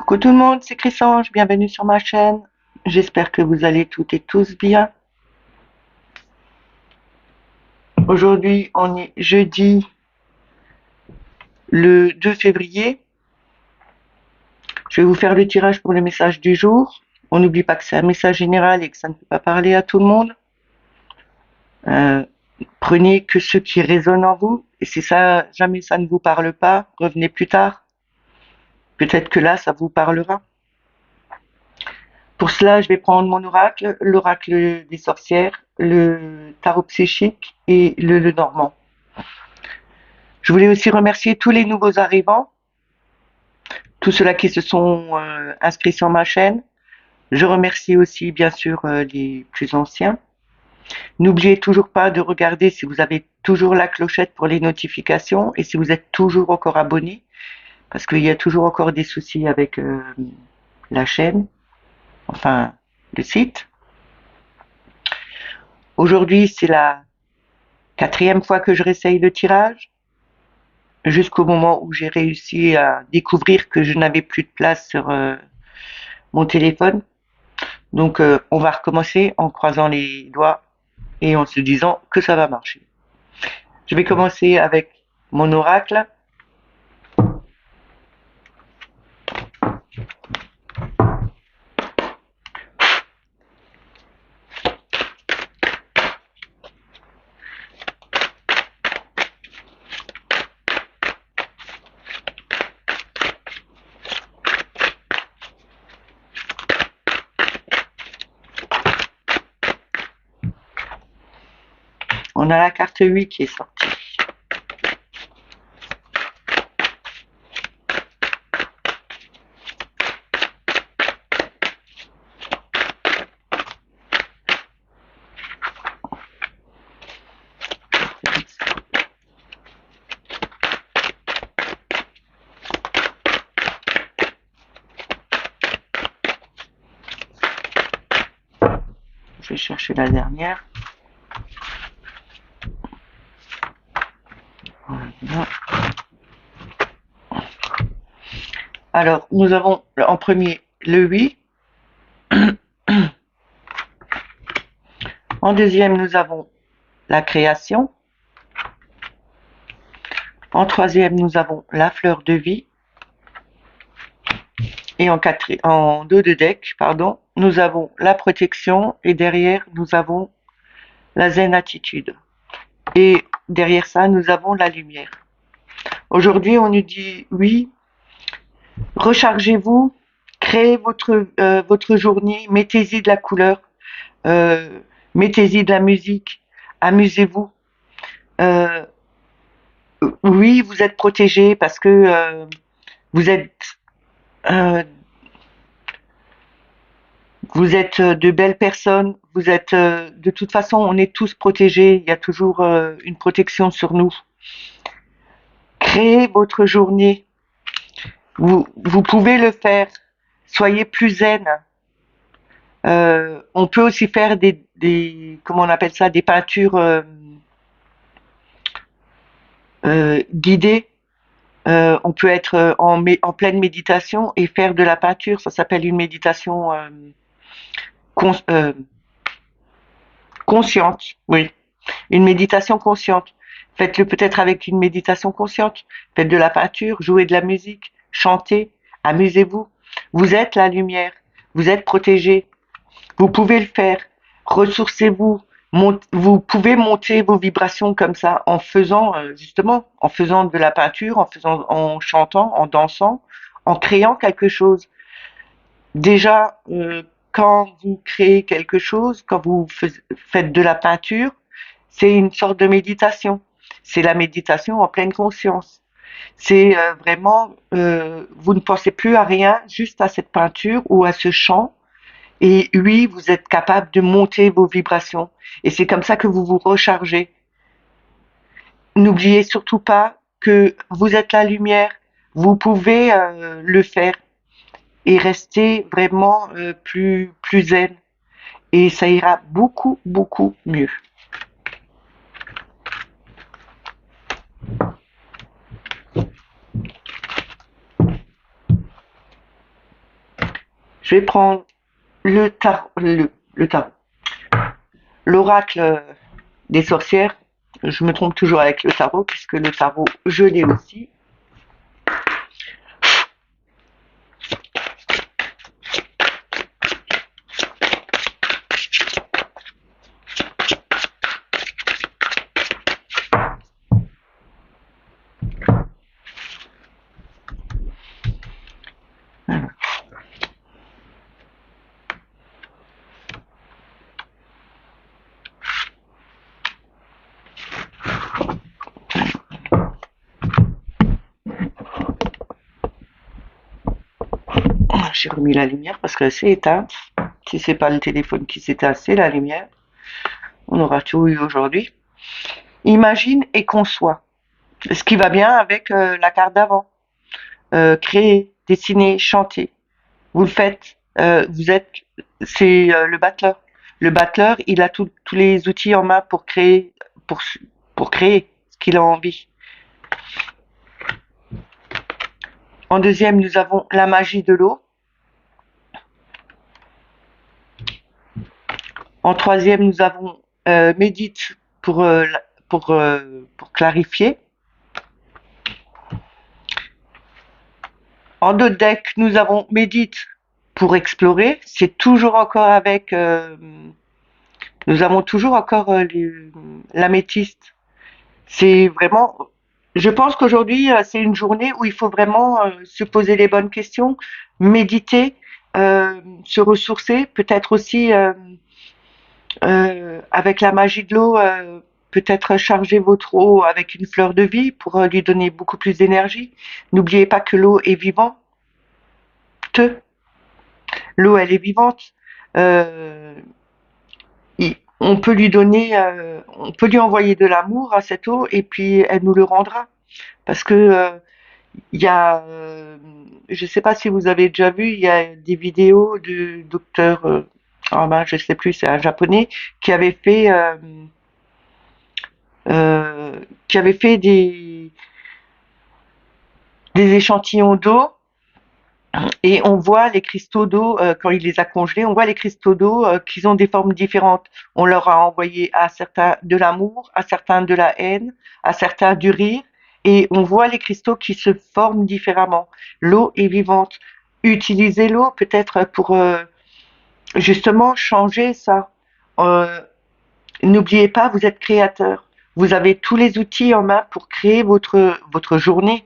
Coucou tout le monde, c'est Chrysange, bienvenue sur ma chaîne. J'espère que vous allez toutes et tous bien. Aujourd'hui, on est jeudi le 2 février. Je vais vous faire le tirage pour le message du jour. On n'oublie pas que c'est un message général et que ça ne peut pas parler à tout le monde. Prenez que ce qui résonne en vous. Et si ça, jamais ça ne vous parle pas, revenez plus tard. Peut-être que là, ça vous parlera. Pour cela, je vais prendre mon oracle, l'oracle des sorcières, le tarot psychique et le Lenormand. Je voulais aussi remercier tous les nouveaux arrivants, tous ceux-là qui se sont inscrits sur ma chaîne. Je remercie aussi bien sûr les plus anciens. N'oubliez toujours pas de regarder si vous avez toujours la clochette pour les notifications et si vous êtes toujours encore abonné, parce qu'il y a toujours encore des soucis avec la chaîne, enfin le site. Aujourd'hui, c'est la 4e fois que je réessaye le tirage, jusqu'au moment où j'ai réussi à découvrir que je n'avais plus de place sur mon téléphone. Donc on va recommencer en croisant les doigts et en se disant que ça va marcher. Je vais commencer avec mon oracle. On a la carte 8 qui est sortie. Je vais chercher la dernière. Voilà. Alors, nous avons en premier le 8. En deuxième, nous avons la création. En troisième, nous avons la fleur de vie. Et en dos de deck, pardon, nous avons la protection et derrière, nous avons la zen attitude. Et derrière ça, nous avons la lumière. Aujourd'hui, on nous dit oui, rechargez-vous, créez votre journée, mettez-y de la couleur, mettez-y de la musique, amusez-vous. Euh, oui, vous êtes protégé parce que vous êtes euh, vous êtes de belles personnes. Vous êtes de toute façon, on est tous protégés. Il y a toujours une protection sur nous. Créez votre journée. Vous pouvez le faire. Soyez plus zen. On peut aussi faire comment on appelle ça, des peintures guidées. On peut être en pleine méditation et faire de la peinture. Ça s'appelle une méditation cons- euh, consciente. Oui, une méditation consciente. Faites-le peut-être avec une méditation consciente. Faites de la peinture, jouez de la musique, chantez, amusez-vous. Vous êtes la lumière. Vous êtes protégé. Vous pouvez le faire. Ressourcez-vous. Vous pouvez monter vos vibrations comme ça en faisant justement, en faisant de la peinture, en chantant, en dansant, en créant quelque chose. Déjà, quand vous créez quelque chose, quand vous faites de la peinture, c'est une sorte de méditation. C'est la méditation en pleine conscience. C'est vraiment, vous ne pensez plus à rien, juste à cette peinture ou à ce chant et oui, vous êtes capable de monter vos vibrations. Et c'est comme ça que vous vous rechargez. N'oubliez surtout pas que vous êtes la lumière. Vous pouvez le faire et rester vraiment plus zen. Et ça ira beaucoup, beaucoup mieux. Je vais prendre le tarot, le tarot, l'oracle des sorcières. Je me trompe toujours avec le tarot, puisque le tarot, je l'ai aussi. J'ai remis la lumière parce qu'elle s'est éteinte. Si c'est pas le téléphone qui s'éteint, c'est la lumière. On aura tout eu aujourd'hui. Imagine et conçois. Ce qui va bien avec la carte d'avant. Créer, dessiner, chanter. Vous le faites. C'est le battleur. Le battleur, il a tous les outils en main pour, pour créer ce qu'il a envie. En deuxième, nous avons la magie de l'eau. En troisième, nous avons médite pour clarifier. En d'autres decks, nous avons médite pour explorer. C'est toujours encore avec. Nous avons toujours encore l'améthyste. C'est vraiment. Je pense qu'aujourd'hui, c'est une journée où il faut vraiment se poser les bonnes questions, méditer, se ressourcer, peut-être aussi avec la magie de l'eau, peut-être charger votre eau avec une fleur de vie pour lui donner beaucoup plus d'énergie. N'oubliez pas que l'eau est vivante. L'eau, elle est vivante. Euh, on peut lui donner, on peut lui envoyer de l'amour à cette eau et puis elle nous le rendra. Parce que il y a, je sais pas si vous avez déjà vu, il y a des vidéos du docteur, ah ben je sais plus, c'est un japonais qui avait fait des échantillons d'eau et on voit les cristaux d'eau quand il les a congelés, on voit les cristaux d'eau qui ont des formes différentes. On leur a envoyé à certains de l'amour, à certains de la haine, à certains du rire, et on voit les cristaux qui se forment différemment. L'eau est vivante. Utilisez l'eau peut-être pour justement changer ça. Euh, N'oubliez pas, vous êtes créateur. Vous avez tous les outils en main pour créer votre journée.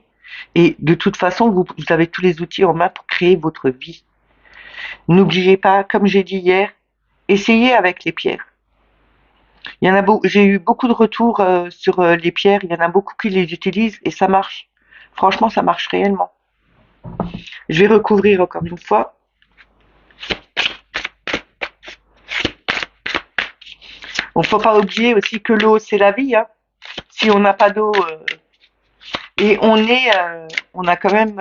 Et de toute façon, vous avez tous les outils en main pour créer votre vie. N'oubliez pas, comme j'ai dit hier, essayez avec les pierres. J'ai eu beaucoup de retours sur les pierres. Il y en a beaucoup qui les utilisent et ça marche. Franchement, ça marche réellement. Je vais recouvrir encore une fois. Bon, faut pas oublier aussi que l'eau, c'est la vie, hein. Si on n'a pas d'eau, et on a quand même,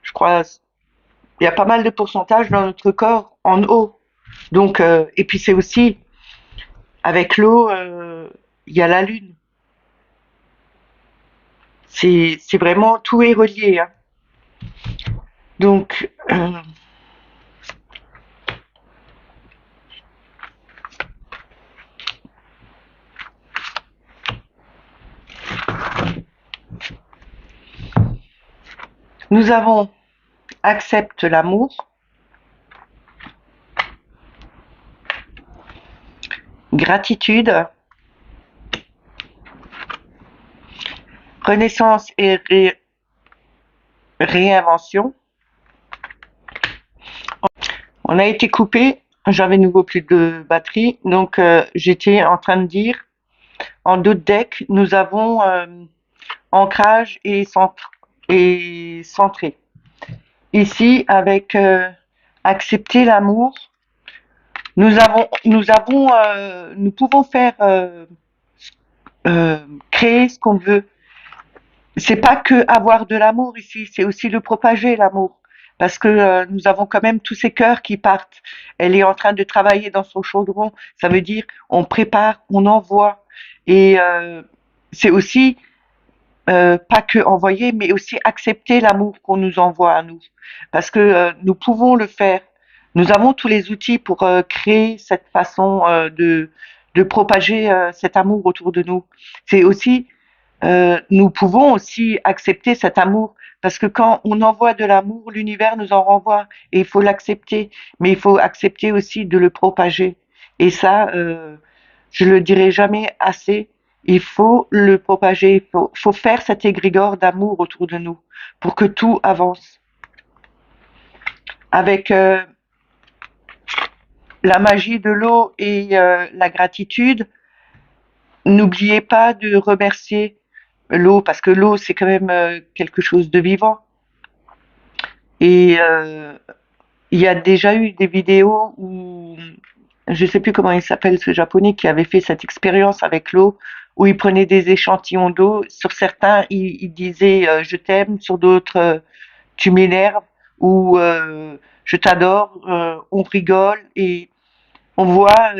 je crois, il y a pas mal de pourcentage dans notre corps en eau. Donc, et puis c'est aussi avec l'eau, il y a la lune. C'est vraiment tout est relié, hein. Donc, nous avons accepte l'amour, gratitude, renaissance et réinvention. On a été coupé, j'avais nouveau plus de batterie, donc j'étais en train de dire, en d'autres decks, nous avons ancrage et centré. Ici, avec accepter l'amour, nous pouvons faire créer ce qu'on veut. C'est pas que avoir de l'amour ici, c'est aussi le propager l'amour. Parce que nous avons quand même tous ces cœurs qui partent. Elle est en train de travailler dans son chaudron. Ça veut dire on prépare, on envoie. Et c'est aussi pas que envoyer, mais aussi accepter l'amour qu'on nous envoie à nous. Parce que nous pouvons le faire. Nous avons tous les outils pour créer cette façon de propager cet amour autour de nous. C'est aussi, nous pouvons aussi accepter cet amour parce que quand on envoie de l'amour, l'univers nous en renvoie et il faut l'accepter, mais il faut accepter aussi de le propager. Et ça, je le dirai jamais assez. Il faut le propager, faut faire cet égrégore d'amour autour de nous pour que tout avance. Avec la magie de l'eau et la gratitude, n'oubliez pas de remercier l'eau parce que l'eau c'est quand même quelque chose de vivant. Et il y a déjà eu des vidéos où je sais plus comment il s'appelle ce japonais qui avait fait cette expérience avec l'eau où il prenait des échantillons d'eau. Sur certains, il disait je t'aime, sur d'autres tu m'énerves ou je t'adore. On rigole et on voit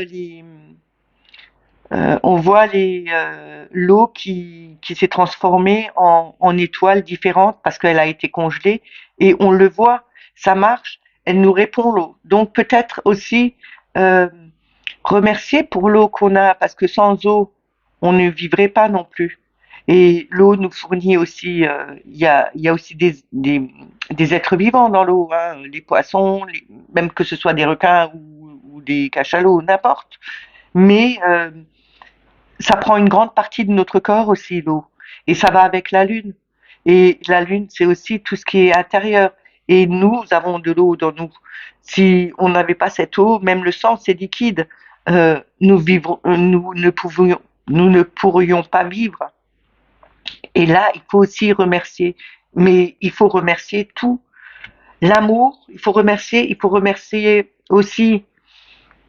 l'eau qui s'est transformée en étoiles différentes parce qu'elle a été congelée et on le voit, ça marche, elle nous répond l'eau. Donc peut-être aussi euh, remercier pour l'eau qu'on a parce que sans eau, on ne vivrait pas non plus. Et l'eau nous fournit aussi, il y a aussi des êtres vivants dans l'eau, hein, les poissons, même que ce soit des requins ou des cachalots, n'importe. Mais ça prend une grande partie de notre corps aussi, l'eau. Et ça va avec la lune. Et la lune, c'est aussi tout ce qui est intérieur. Et nous avons de l'eau dans nous. Si on n'avait pas cette eau, même le sang, c'est liquide. Nous ne pourrions pas vivre. Et là, il faut aussi remercier. Mais il faut remercier tout. L'amour, il faut remercier aussi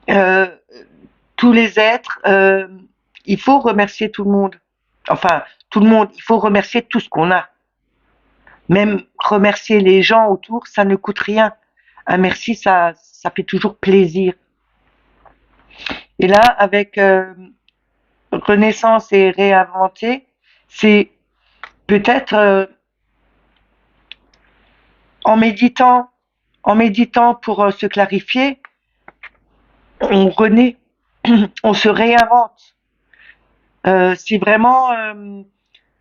euh, tous les êtres. Il faut remercier tout le monde. Enfin, tout le monde. Il faut remercier tout ce qu'on a. Même remercier les gens autour, ça ne coûte rien. Un merci, ça fait toujours plaisir. Et là, avec Renaissance et réinventer, c'est peut-être en méditant, en méditant pour se clarifier, on renaît, on se réinvente. C'est vraiment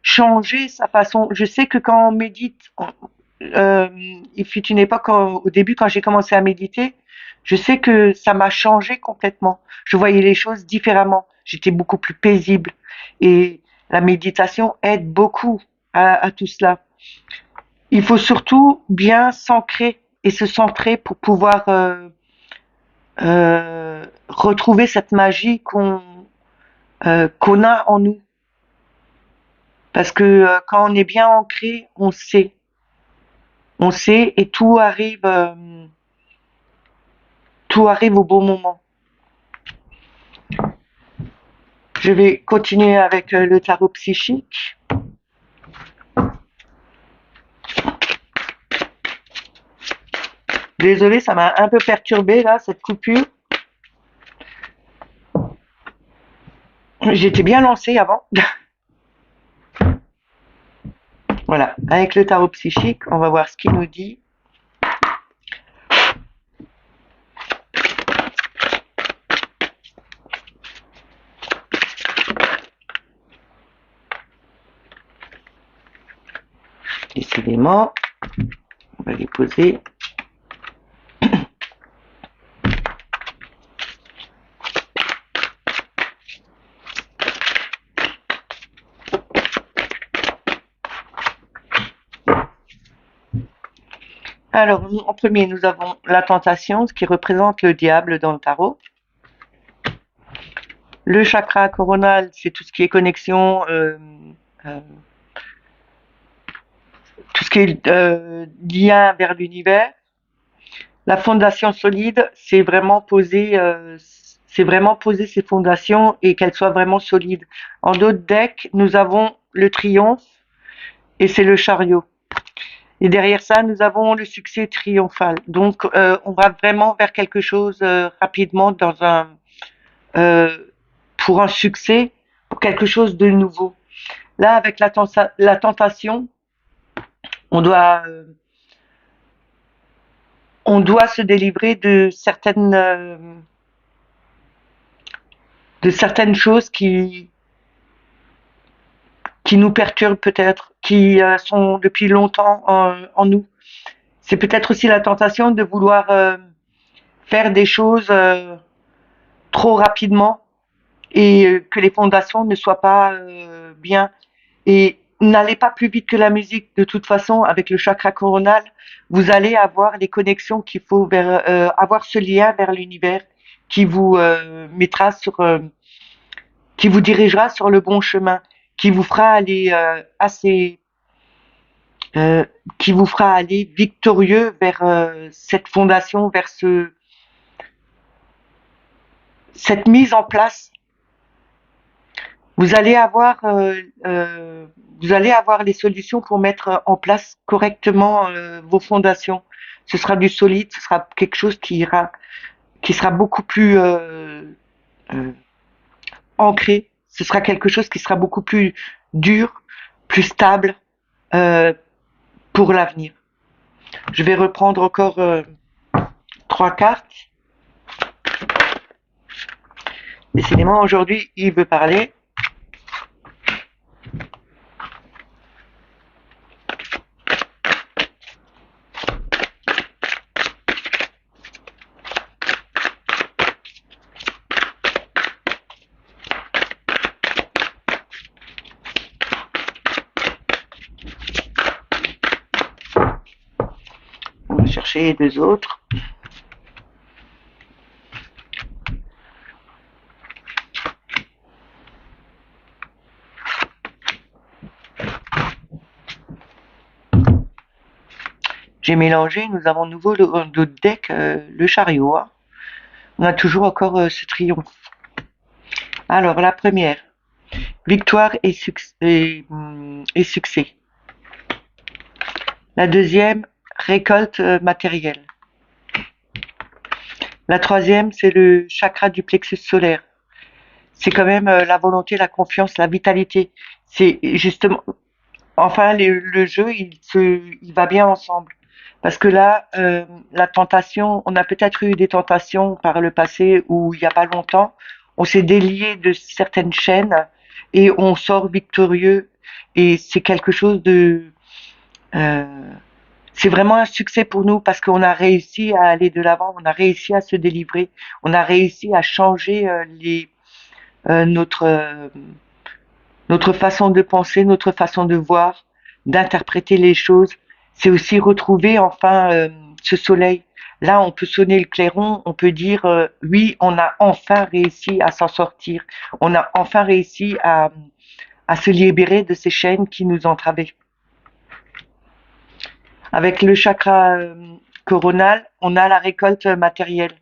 changer sa façon. Je sais que quand on médite, il fut une époque, au début, quand j'ai commencé à méditer, je sais que ça m'a changé complètement. Je voyais les choses différemment. J'étais beaucoup plus paisible. Et la méditation aide beaucoup à tout cela. Il faut surtout bien s'ancrer et se centrer pour pouvoir retrouver cette magie qu'on a en nous. Parce que quand on est bien ancré, on sait et tout arrive au bon moment. Je vais continuer avec le tarot psychique. Désolée, ça m'a un peu perturbée là, cette coupure. J'étais bien lancée avant. Voilà, avec le tarot psychique, on va voir ce qu'il nous dit. Décidément, on va les poser. Alors, en premier, nous avons la tentation, ce qui représente le diable dans le tarot. Le chakra coronal, c'est tout ce qui est connexion, tout ce qui est lien vers l'univers. La fondation solide, c'est vraiment poser ses fondations et qu'elles soient vraiment solides. En d'autres decks, nous avons le triomphe et c'est le chariot. Et derrière ça, nous avons le succès triomphal. Donc, on va vraiment vers quelque chose rapidement euh, pour un succès, pour quelque chose de nouveau. Là, avec la tentation, on doit on doit se délivrer de certaines choses qui nous perturbent peut-être, qui sont depuis longtemps en nous. C'est peut-être aussi la tentation de vouloir faire des choses trop rapidement et que les fondations ne soient pas bien. Et n'allez pas plus vite que la musique. De toute façon, avec le chakra coronal, vous allez avoir les connexions qu'il faut vers, avoir ce lien vers l'univers qui vous mettra sur, qui vous dirigera sur le bon chemin, qui vous fera aller euh, qui vous fera aller victorieux vers cette fondation, vers cette mise en place. Vous allez avoir, vous allez avoir les solutions pour mettre en place correctement vos fondations. Ce sera du solide, ce sera quelque chose qui sera beaucoup plus euh, ancré. Ce sera quelque chose qui sera beaucoup plus dur, plus stable euh, pour l'avenir. Je vais reprendre encore 3 cartes. Décidément, aujourd'hui, il veut parler. On va chercher les 2 autres. J'ai mélangé, nous avons nouveau le deck, le chariot. Hein. On a toujours encore ce triomphe. Alors, la première, victoire et succès. La deuxième, récolte matérielle. La troisième, c'est le chakra du plexus solaire. C'est quand même la volonté, la confiance, la vitalité. C'est justement, enfin, le jeu, il va bien ensemble. Parce que là, la tentation, on a peut-être eu des tentations par le passé où il n'y a pas longtemps, on s'est délié de certaines chaînes et on sort victorieux. Et c'est quelque chose euh, c'est vraiment un succès pour nous parce qu'on a réussi à aller de l'avant, on a réussi à se délivrer, on a réussi à changer notre notre façon de penser, notre façon de voir, d'interpréter les choses. C'est aussi retrouver enfin ce soleil. Là, on peut sonner le clairon, on peut dire oui, on a enfin réussi à s'en sortir, on a enfin réussi à se libérer de ces chaînes qui nous entravaient. Avec le chakra coronal, on a la récolte matérielle.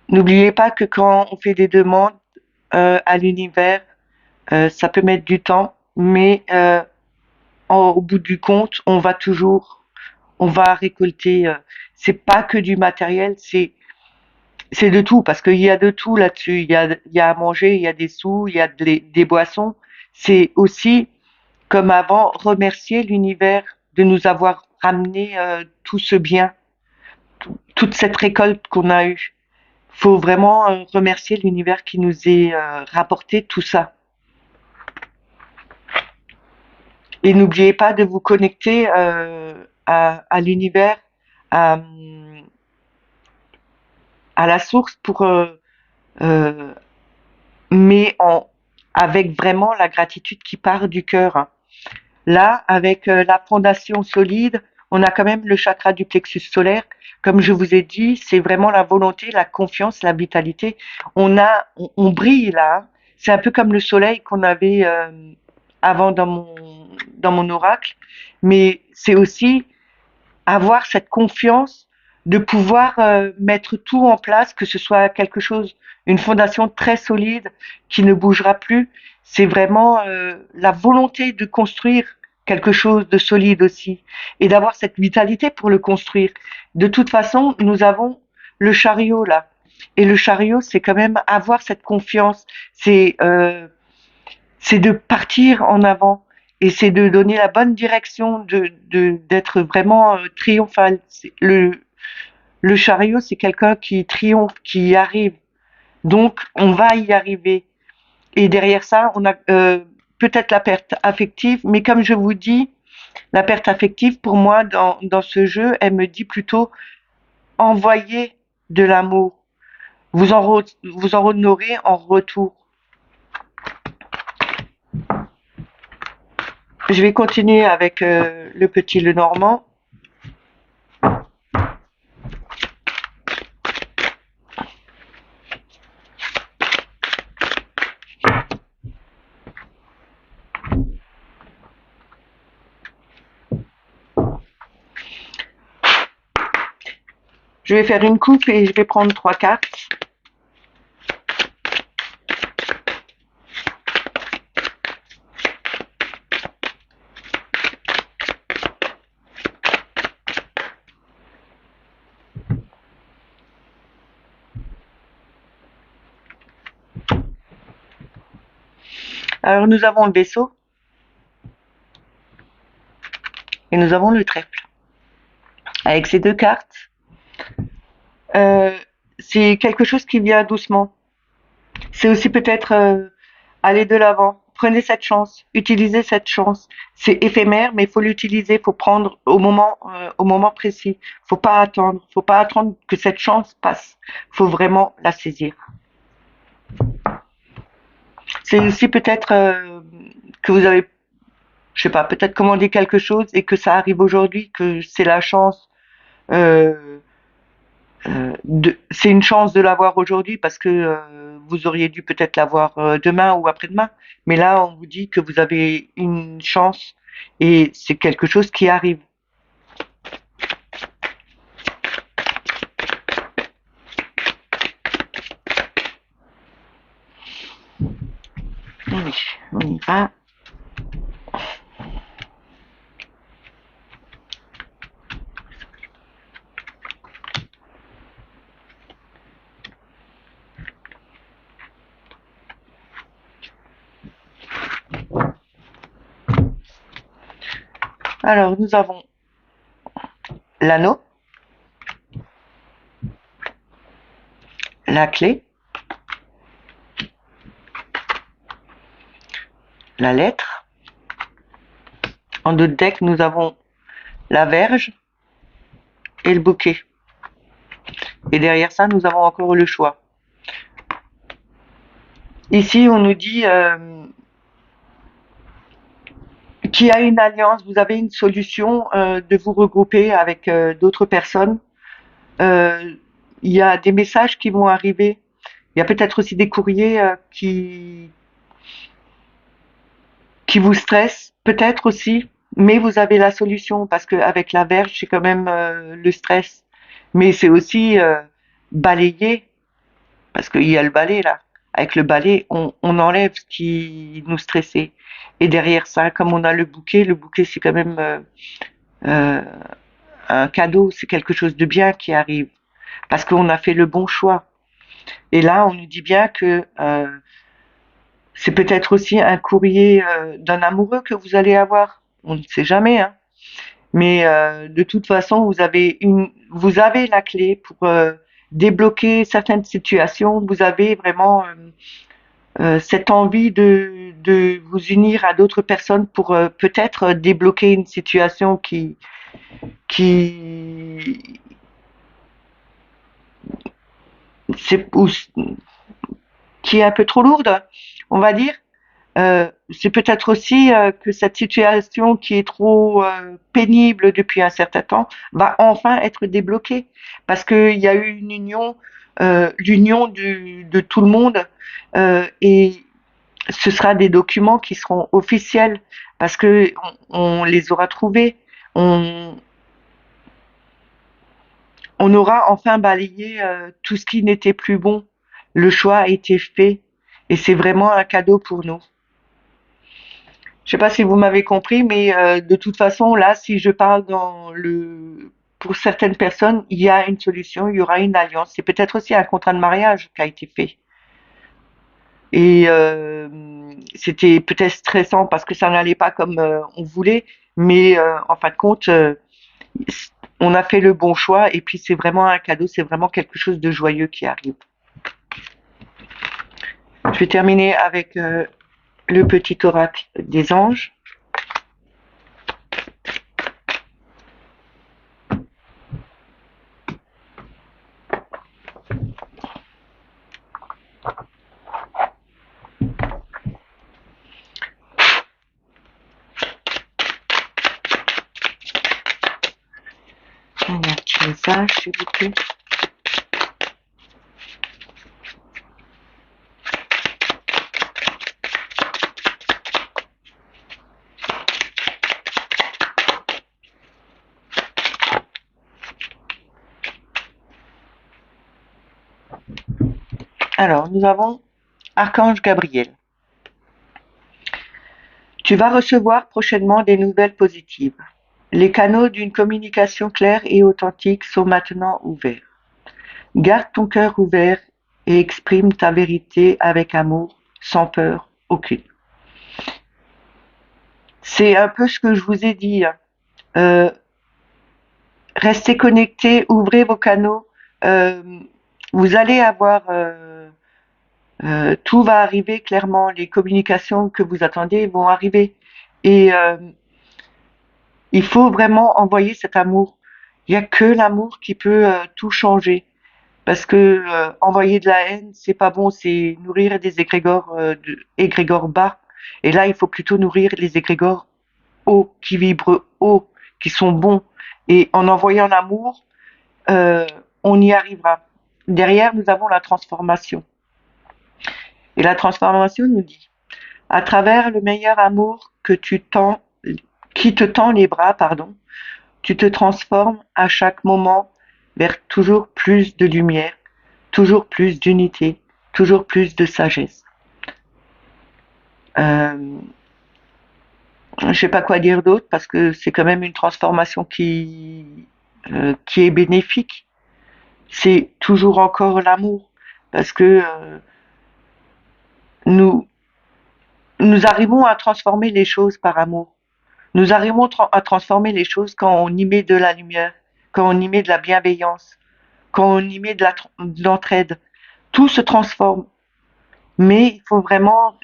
N'oubliez pas que quand on fait des demandes à l'univers, ça peut mettre du temps, mais au bout du compte, on va récolter. C'est pas que du matériel, c'est de tout parce qu'il y a de tout là-dessus. Il y a à manger, il y a des sous, il y a des boissons. C'est aussi comme avant remercier l'univers de nous avoir ramené tout ce bien, toute cette récolte qu'on a eue. Faut vraiment remercier l'univers qui nous ait rapporté tout ça. Et n'oubliez pas de vous connecter à l'univers, à, à la source pour euh, mais avec vraiment la gratitude qui part du cœur. Hein. Là, avec la fondation solide, on a quand même le chakra du plexus solaire. Comme je vous ai dit, c'est vraiment la volonté, la confiance, la vitalité. On brille là. Hein. C'est un peu comme le soleil qu'on avait avant dans mon oracle, mais c'est aussi avoir cette confiance de pouvoir mettre tout en place, que ce soit quelque chose, une fondation très solide qui ne bougera plus. C'est vraiment la volonté de construire quelque chose de solide aussi et d'avoir cette vitalité pour le construire. De toute façon, nous avons le chariot là. Et le chariot, c'est quand même avoir cette confiance. C'est de partir en avant et c'est de donner la bonne direction, d'être vraiment triomphal. Le chariot, c'est quelqu'un qui triomphe, qui y arrive. Donc, on va y arriver. Et derrière ça, on a peut-être la perte affective, mais comme je vous dis, la perte affective, pour moi, dans ce jeu, elle me dit plutôt envoyer de l'amour. Vous en honorez en retour. Je vais continuer avec le petit Lenormand. Je vais faire une coupe et je vais prendre 3 cartes. Alors nous avons le vaisseau et nous avons le trèfle. Avec ces 2 cartes, c'est quelque chose qui vient doucement. C'est aussi peut-être aller de l'avant. Prenez cette chance, utilisez cette chance. C'est éphémère, mais il faut l'utiliser, il faut prendre au moment précis. Faut pas attendre que cette chance passe. Faut vraiment la saisir. C'est aussi peut-être que vous avez, je sais pas, peut-être commandé quelque chose et que ça arrive aujourd'hui, que c'est la chance. Euh, c'est une chance de l'avoir aujourd'hui parce que vous auriez dû peut-être l'avoir demain ou après-demain. Mais là, on vous dit que vous avez une chance et c'est quelque chose qui arrive. Oui, on y va. Alors, nous avons l'anneau, la clé, la lettre. En d'autres decks, nous avons la verge et le bouquet. Et derrière ça, nous avons encore le choix. Ici, on nous dit qu'il y a une alliance, vous avez une solution de vous regrouper avec d'autres personnes. Il y a des messages qui vont arriver. Il y a peut-être aussi des courriers qui vous stressent, peut-être aussi, mais vous avez la solution parce qu'avec la verge, c'est quand même le stress. Mais c'est aussi balayer, parce qu'il y a le balai là. Avec le balai, on enlève ce qui nous stressait. Et derrière ça, comme on a le bouquet c'est quand même euh, un cadeau, c'est quelque chose de bien qui arrive, parce qu'on a fait le bon choix. Et là, on nous dit bien que c'est peut-être aussi un courrier d'un amoureux que vous allez avoir. On ne sait jamais, hein. Mais de toute façon, vous avez la clé pour débloquer certaines situations. Vous avez vraiment cette envie de vous unir à d'autres personnes pour peut-être débloquer une situation qui c'est qui est un peu trop lourde, on va dire. C'est peut-être aussi que cette situation qui est trop pénible depuis un certain temps va enfin être débloquée parce qu'il y a eu une union, l'union de tout le monde et ce sera des documents qui seront officiels parce que on les aura trouvés. On, on aura enfin balayé tout ce qui n'était plus bon. Le choix a été fait et c'est vraiment un cadeau pour nous. Je sais pas si vous m'avez compris, mais de toute façon, là, si je parle pour certaines personnes, il y a une solution, il y aura une alliance. C'est peut-être aussi un contrat de mariage qui a été fait. Et c'était peut-être stressant parce que ça n'allait pas comme on voulait, mais en fin de compte, on a fait le bon choix et puis c'est vraiment un cadeau, c'est vraiment quelque chose de joyeux qui arrive. Je vais terminer avec le petit oracle des anges. Un petit message, s'il vous plaît. Alors, nous avons Archange Gabriel. Tu vas recevoir prochainement des nouvelles positives. Les canaux d'une communication claire et authentique sont maintenant ouverts. Garde ton cœur ouvert et exprime ta vérité avec amour, sans peur aucune. C'est un peu ce que je vous ai dit, hein. Restez connectés, ouvrez vos canaux. Vous allez avoir tout va arriver clairement. Les communications que vous attendez vont arriver. Et il faut vraiment envoyer cet amour. Il n'y a que l'amour qui peut tout changer. Parce que envoyer de la haine, c'est pas bon, c'est nourrir des égrégores bas. Et là, il faut plutôt nourrir les égrégores hauts, qui vibrent haut, qui sont bons. Et en envoyant l'amour, euh, on y arrivera. Derrière, nous avons la transformation. Et la transformation nous dit, à travers le meilleur amour qui te tend les bras, pardon, tu te transformes à chaque moment vers toujours plus de lumière, toujours plus d'unité, toujours plus de sagesse. Je sais pas quoi dire d'autre parce que c'est quand même une transformation qui est bénéfique. C'est toujours encore l'amour parce que nous nous arrivons à transformer les choses par amour. Nous arrivons à transformer les choses quand on y met de la lumière, quand on y met de la bienveillance, quand on y met de l'entraide. Tout se transforme. Mais il faut vraiment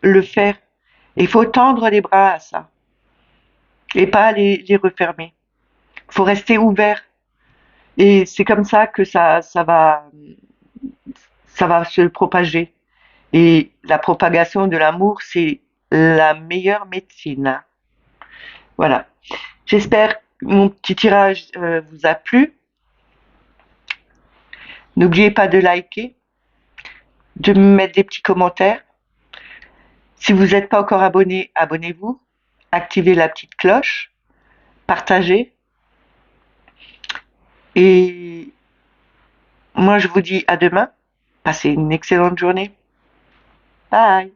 le faire. Il faut tendre les bras à ça et pas les refermer. Il faut rester ouvert. Et c'est comme ça que ça va se propager. Et la propagation de l'amour, c'est la meilleure médecine. Voilà. J'espère que mon petit tirage vous a plu. N'oubliez pas de liker, de me mettre des petits commentaires. Si vous n'êtes pas encore abonné, abonnez-vous. Activez la petite cloche. Partagez. Et moi, je vous dis à demain. Passez une excellente journée. Bye.